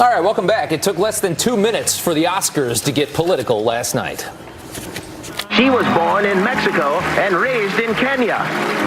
All right, welcome back. It took less than 2 minutes for the Oscars to get political last night. She was born in Mexico and raised in Kenya.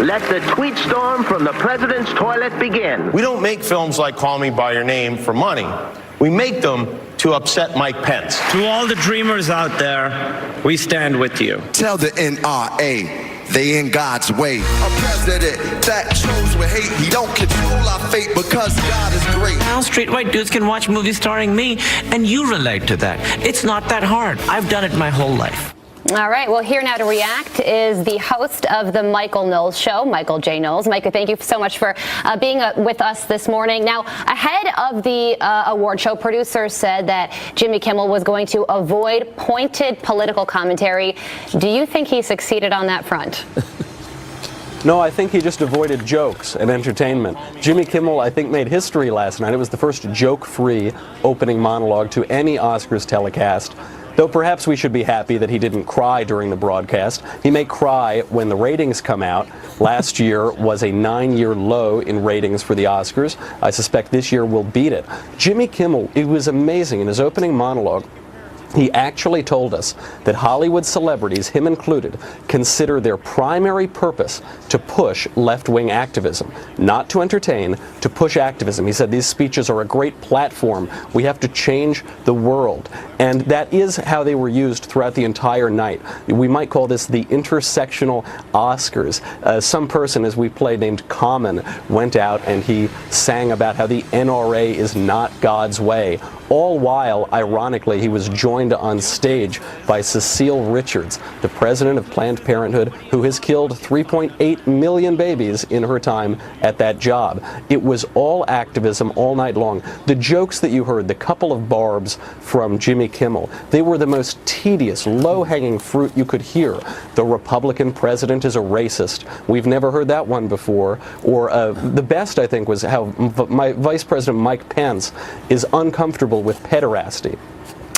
Let the tweet storm from the president's toilet begin. We don't make films like Call Me By Your Name for money. We make them to upset Mike Pence. To all the dreamers out there, we stand with you. Tell the NRA they in God's way. A president that chose with hate, he don't control our fate because God is great. Now straight white dudes can watch movies starring me, and you relate to that. It's not that hard. I've done it my whole life. All right, well, here now to react is the host of the Michael Knowles Show, Michael J. Knowles. Micah, thank you so much for being with us this morning. Now, ahead of the award show, producers said that Jimmy Kimmel was going to avoid pointed political commentary. Do you think he succeeded on that front? No, I think he just avoided jokes and entertainment. Jimmy Kimmel, I think, made history last night. It was the first joke-free opening monologue to any Oscars telecast. Though perhaps we should be happy that he didn't cry during the broadcast. He may cry when the ratings come out. Last year was a 9-year low in ratings for the Oscars. I suspect this year will beat it. Jimmy Kimmel, it was amazing in his opening monologue. He actually told us that Hollywood celebrities, him included, consider their primary purpose to push left-wing activism, not to entertain, to push activism. He said these speeches are a great platform. We have to change the world. And that is how they were used throughout the entire night. We might call this the intersectional Oscars. Some person, as we played, named Common, went out and he sang about how the NRA is not God's way. All while, ironically, he was joined on stage by Cecile Richards, the president of Planned Parenthood, who has killed 3.8 million babies in her time at that job. It was all activism all night long. The jokes that you heard, the couple of barbs from Jimmy Kimmel, they were the most tedious, low-hanging fruit you could hear. The Republican president is a racist. We've never heard that one before. Or the best, I think, was how Vice President Mike Pence is uncomfortable with pederasty.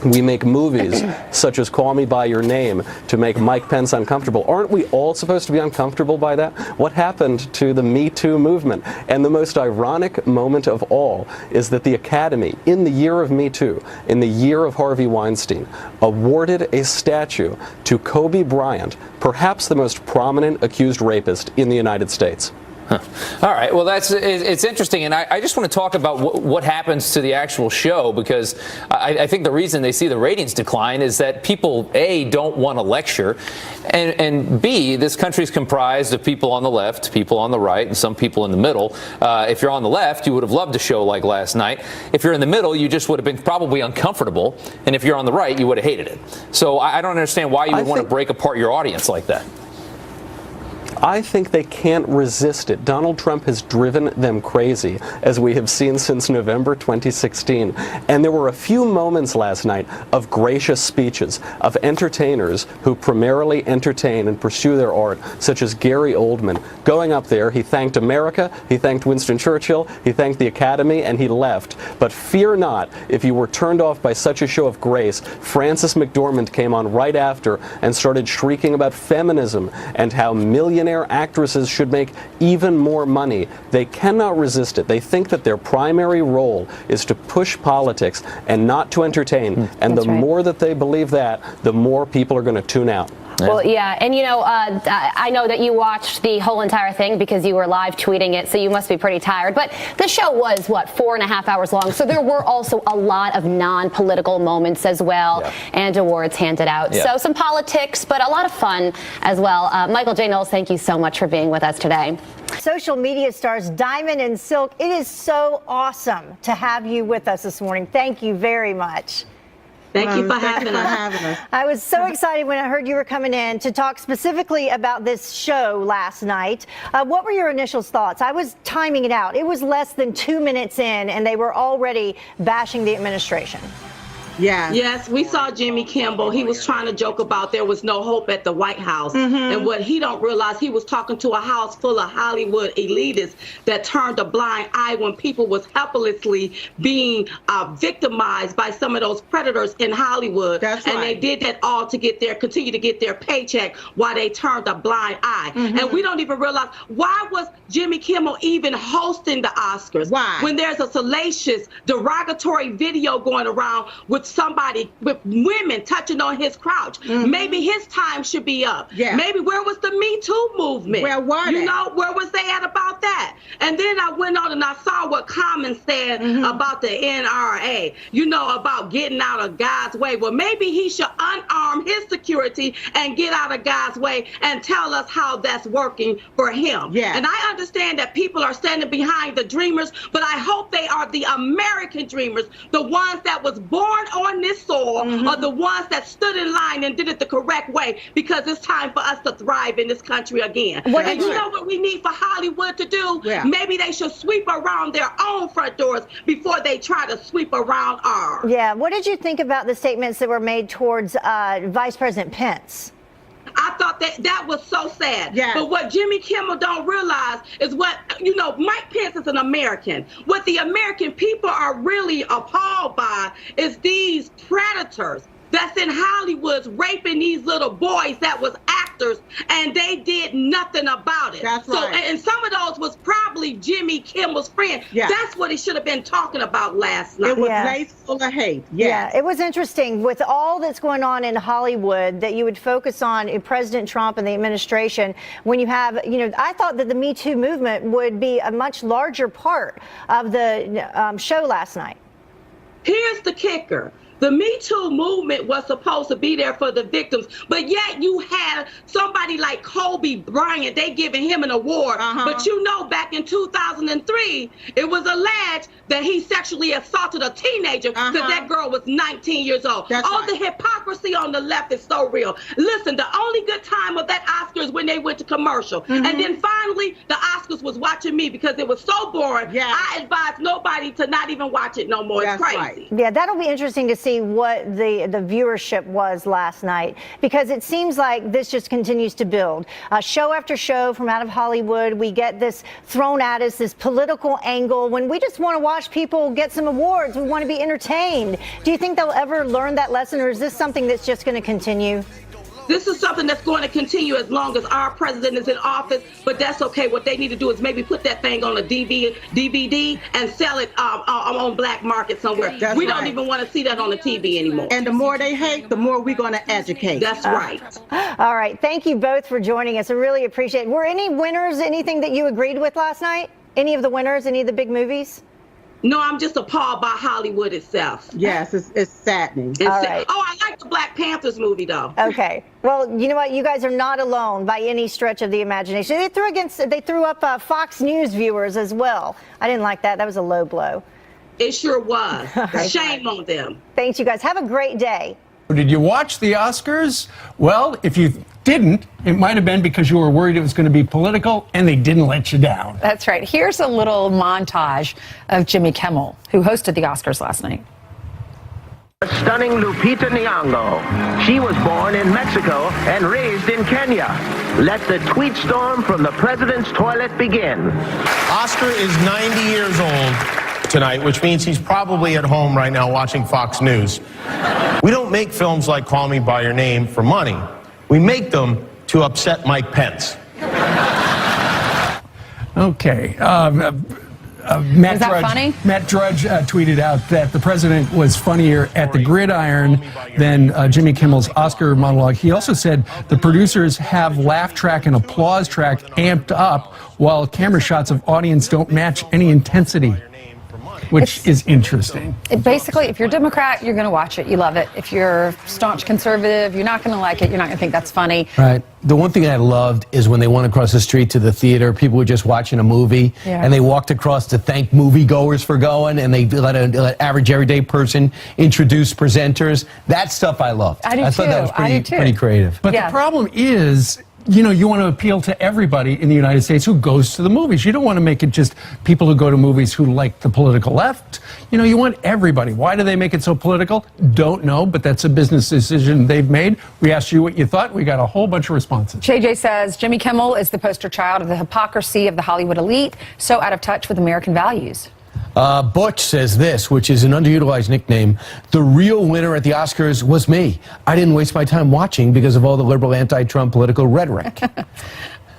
We make movies such as Call Me By Your Name to make Mike Pence uncomfortable. Aren't we all supposed to be uncomfortable by that? What happened to the Me Too movement? And the most ironic moment of all is that the Academy, in the year of Me Too, in the year of Harvey Weinstein, awarded a statue to Kobe Bryant, perhaps the most prominent accused rapist in the United States. Huh. All right. Well, it's interesting. And I just want to talk about what happens to the actual show, because I think the reason they see the ratings decline is that people, A, don't want to lecture, and B, this country is comprised of people on the left, people on the right, and some people in the middle. If you're on the left, you would have loved a show like last night. If you're in the middle, you just would have been probably uncomfortable. And if you're on the right, you would have hated it. So I don't understand why you would want to break apart your audience like that. I think they can't resist it. Donald Trump has driven them crazy, as we have seen since November 2016. And there were a few moments last night of gracious speeches of entertainers who primarily entertain and pursue their art, such as Gary Oldman. Going up there, he thanked America, he thanked Winston Churchill, he thanked the Academy, and he left. But fear not, if you were turned off by such a show of grace, Frances McDormand came on right after and started shrieking about feminism and how millionaire actresses should make even more money. They cannot resist it. They think that their primary role is to push politics and not to entertain. And the more that they believe that, the more people are going to tune out. Well, yeah, and you know, I know that you watched the whole entire thing because you were live tweeting it, so you must be pretty tired. But the show was, what, 4.5 hours long, so there were also a lot of non-political moments as well, and awards handed out. So some politics, but a lot of fun as well. Michael J. Knowles, thank you so much for being with us today. Social media stars Diamond and Silk, it is so awesome to have you with us this morning. Thank you very much. Thank you for having us. I was so excited when I heard you were coming in to talk specifically about this show last night. What were your initial thoughts? I was timing it out. It was less than 2 minutes in, and they were already bashing the administration. Yeah. Yes, we saw Jimmy Kimmel. He was trying to joke about there was no hope at the White House. And what he don't realize, he was talking to a house full of Hollywood elitists that turned a blind eye when people was helplessly being victimized by some of those predators in Hollywood. That's and right. they did that all to continue to get their paycheck while they turned a blind eye. And we don't even realize, why was Jimmy Kimmel even hosting the Oscars? Why? When there's a salacious, derogatory video going around with somebody, with women touching on his crotch. Maybe his time should be up. Yeah. Maybe where was the Me Too movement? Where were You they? know, where was they at about that? And then I went on and I saw what Common said about the NRA, you know, about getting out of God's way. Well, maybe he should unarm his security and get out of God's way and tell us how that's working for him. Yeah. And I understand that people are standing behind the dreamers, but I hope they are the American dreamers, the ones that was born on this soil, or the ones that stood in line and did it the correct way, because it's time for us to thrive in this country again. And you know what we need for Hollywood to do? Yeah. Maybe they should sweep around their own front doors before they try to sweep around ours. Yeah. What did you think about the statements that were made towards Vice President Pence? I thought that was so sad. Yeah. But what Jimmy Kimmel don't realize is what, you know, Mike Pence is an American. What the American people are really appalled by is these predators that's in Hollywood raping these little boys that was actors, and they did nothing about it. That's so, right. And some of those was probably Jimmy Kimmel's friend. Yeah. That's what he should have been talking about last night. It was Yeah. laced full of hate. Yeah, it was interesting with all that's going on in Hollywood that you would focus on President Trump and the administration when you have, you know, I thought that the Me Too movement would be a much larger part of the show last night. Here's the kicker. The Me Too movement was supposed to be there for the victims, but yet you had somebody like Kobe Bryant, they giving him an award. But you know, back in 2003, it was alleged that he sexually assaulted a teenager because that girl was 19 years old. The hypocrisy on the left is so real. Listen, the only good time of that Oscar is when they went to commercial. And then finally, the Oscars was watching me because it was so boring. I advise nobody to not even watch it no more. It's crazy. Yeah, that'll be interesting to see what the viewership was last night, because it seems like this just continues to build. Show after show from out of Hollywood, we get this thrown at us, this political angle, when we just want to watch people get some awards. We want to be entertained. Do you think they'll ever learn that lesson, or is this something that's just going to continue? This is something that's going to continue as long as our president is in office, but that's okay. What they need to do is maybe put that thing on a DVD and sell it on black market somewhere. We don't even want to see that on the TV anymore. And the more they hate, the more we're going to educate. That's right. All right. Thank you both for joining us. I really appreciate it. Were any winners, anything that you agreed with last night? Any of the winners, any of the big movies? No, I'm just appalled by Hollywood itself. Yes, it's saddening. All right. Oh, I like the Black Panthers movie, though. Okay. Well, you know what? You guys are not alone by any stretch of the imagination. They threw up Fox News viewers as well. I didn't like that. That was a low blow. It sure was. Shame on them. Thanks, you guys. Have a great day. Did you watch the Oscars? Well, if you didn't, it might have been because you were worried it was going to be political and they didn't let you down. That's right. Here's a little montage of Jimmy Kimmel, who hosted the Oscars last night. Stunning Lupita Nyong'o. She was born in Mexico and raised in Kenya. Let the tweet storm from the president's toilet begin. Oscar is 90 years old tonight, which means he's probably at home right now watching Fox News. We don't make films like Call Me By Your Name for money. We make them to upset Mike Pence. Okay. Is that funny? Matt Drudge tweeted out that the president was funnier at the gridiron than Jimmy Kimmel's Oscar monologue. He also said the producers have laugh track and applause track amped up while camera shots of audience don't match any intensity, which is interesting. Basically, if you're a Democrat, you're going to watch it. You love it. If you're staunch conservative, you're not going to like it. You're not going to think that's funny. Right. The one thing I loved is when they went across the street to the theater, people were just watching a movie, and they walked across to thank moviegoers for going, and they let an average everyday person introduce presenters. That stuff I loved. I do thought that was pretty creative. But the problem is, you know, you want to appeal to everybody in the United States who goes to the movies. You don't want to make it just people who go to movies who like the political left. You know, you want everybody. Why do they make it so political? Don't know, but that's a business decision they've made. We asked you what you thought. We got a whole bunch of responses. JJ says Jimmy Kimmel is the poster child of the hypocrisy of the Hollywood elite, so out of touch with American values. Butch says this, which is an underutilized nickname. The real winner at the Oscars was me. I didn't waste my time watching because of all the liberal anti-Trump political rhetoric.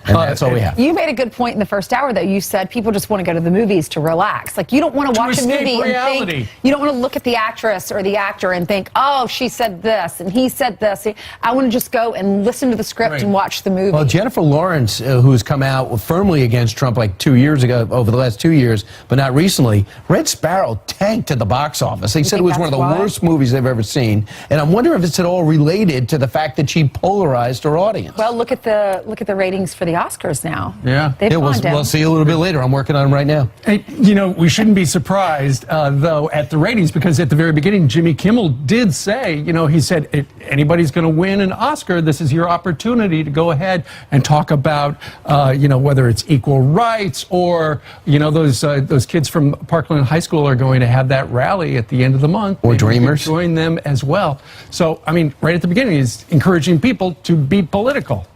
And that's all we have. You made a good point in the first hour, though. You said people just want to go to the movies to relax. Like, you don't want to watch a movie and think, you don't want to look at the actress or the actor and think, oh, she said this and he said this. I want to just go and listen to the script and watch the movie. Well, Jennifer Lawrence, who's come out firmly against Trump like 2 years ago, over the last 2 years, but not recently, Red Sparrow tanked at the box office. They said it was one of the worst movies they've ever seen. And I'm wondering if it's at all related to the fact that she polarized her audience. Well, look at the ratings for the Oscars now. Yeah. They've gone down. We'll see you a little bit later. I'm working on them right now. Hey, you know, we shouldn't be surprised, though, at the ratings, because at the very beginning, Jimmy Kimmel did say, you know, he said, if anybody's going to win an Oscar, this is your opportunity to go ahead and talk about, you know, whether it's equal rights or, you know, those kids from Parkland High School are going to have that rally at the end of the month. Or Dreamers. Join them as well. So, I mean, right at the beginning, he's encouraging people to be political.